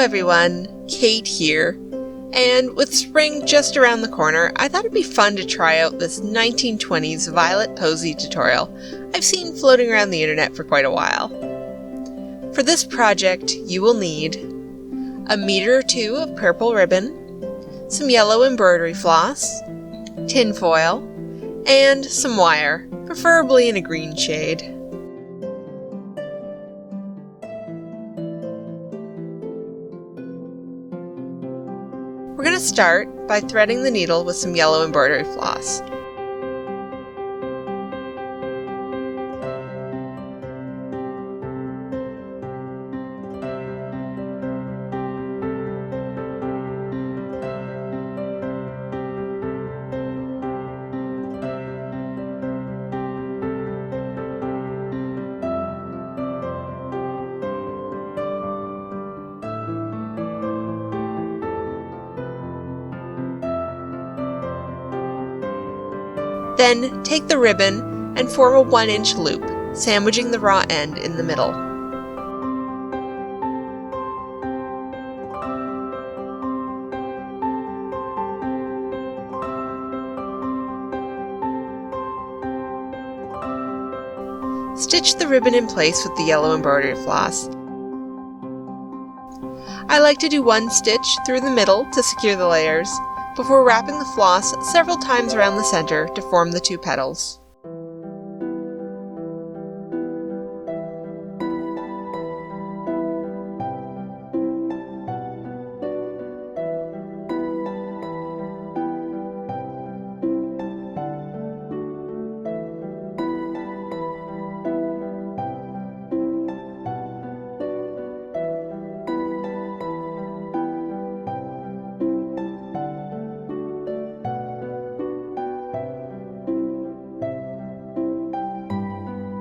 everyone, Kate here, and with spring just around the corner, I thought it'd be fun to try out this 1920s violet posy tutorial I've seen floating around the internet for quite a while. For this project, you will need a meter or two of purple ribbon, some yellow embroidery floss, tin foil, and some wire, preferably in a green shade. We're going to start by threading the needle with some yellow embroidery floss. Then take the ribbon and form a 1-inch loop, sandwiching the raw end in the middle. Stitch the ribbon in place with the yellow embroidery floss. I like to do one stitch through the middle to secure the layers, before wrapping the floss several times around the center to form the two petals.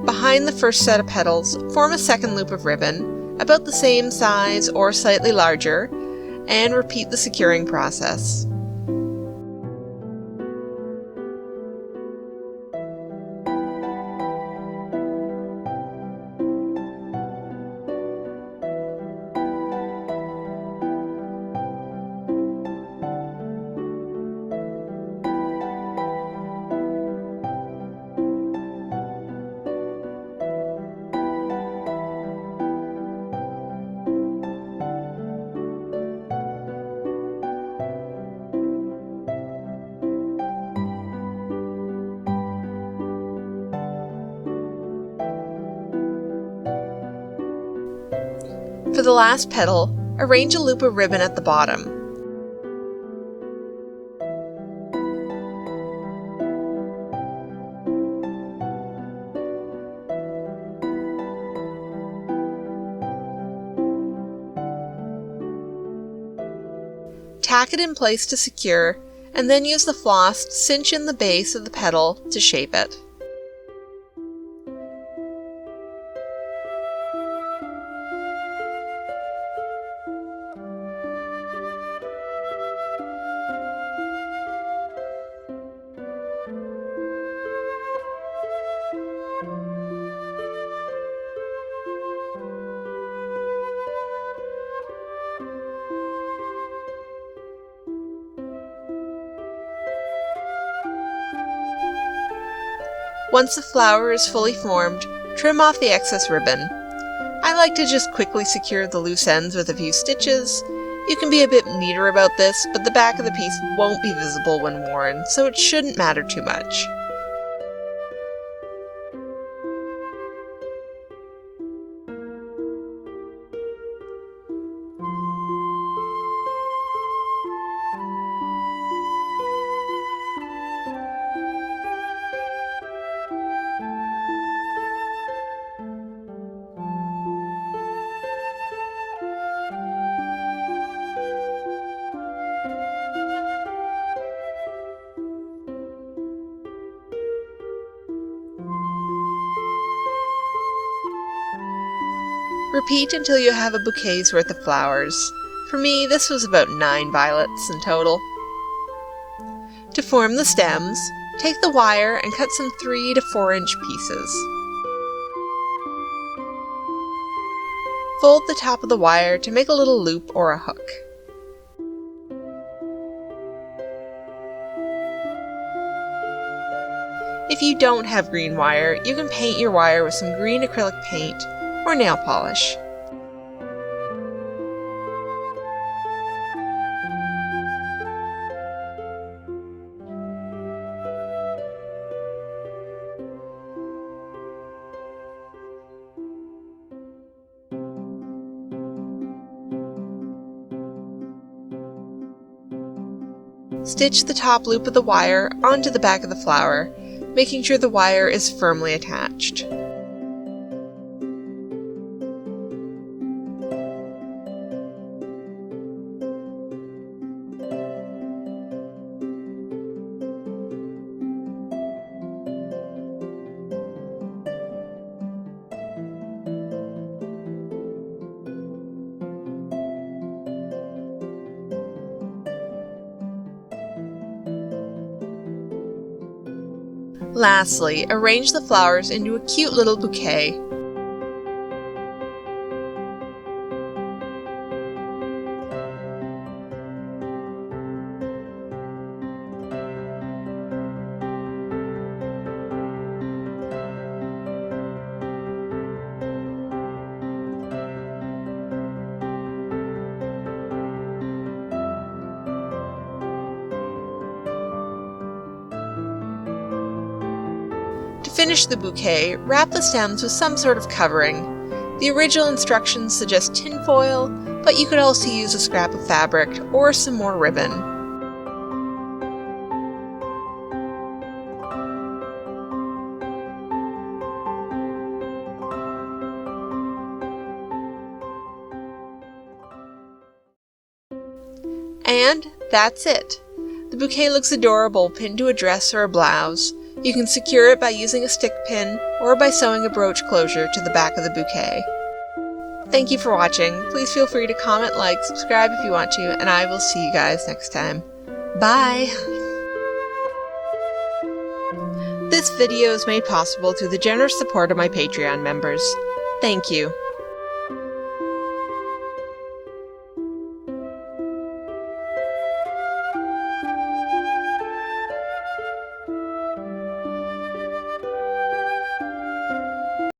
Behind the first set of petals, form a second loop of ribbon, about the same size or slightly larger, and repeat the securing process. For the last petal, arrange a loop of ribbon at the bottom. Tack it in place to secure, and then use the floss to cinch in the base of the petal to shape it. Once the flower is fully formed, trim off the excess ribbon. I like to just quickly secure the loose ends with a few stitches. You can be a bit neater about this, but the back of the piece won't be visible when worn, so it shouldn't matter too much. Repeat until you have a bouquet's worth of flowers. For me, this was about 9 violets in total. To form the stems, take the wire and cut some 3 to 4 inch pieces. Fold the top of the wire to make a little loop or a hook. If you don't have green wire, you can paint your wire with some green acrylic paint or nail polish. Stitch the top loop of the wire onto the back of the flower, making sure the wire is firmly attached. Lastly, arrange the flowers into a cute little bouquet. To finish the bouquet, wrap the stems with some sort of covering. The original instructions suggest tinfoil, but you could also use a scrap of fabric or some more ribbon. And that's it! The bouquet looks adorable pinned to a dress or a blouse. You can secure it by using a stick pin or by sewing a brooch closure to the back of the bouquet. Thank you for watching. Please feel free to comment, like, subscribe if you want to, and I will see you guys next time. Bye! This video is made possible through the generous support of my Patreon members. Thank you.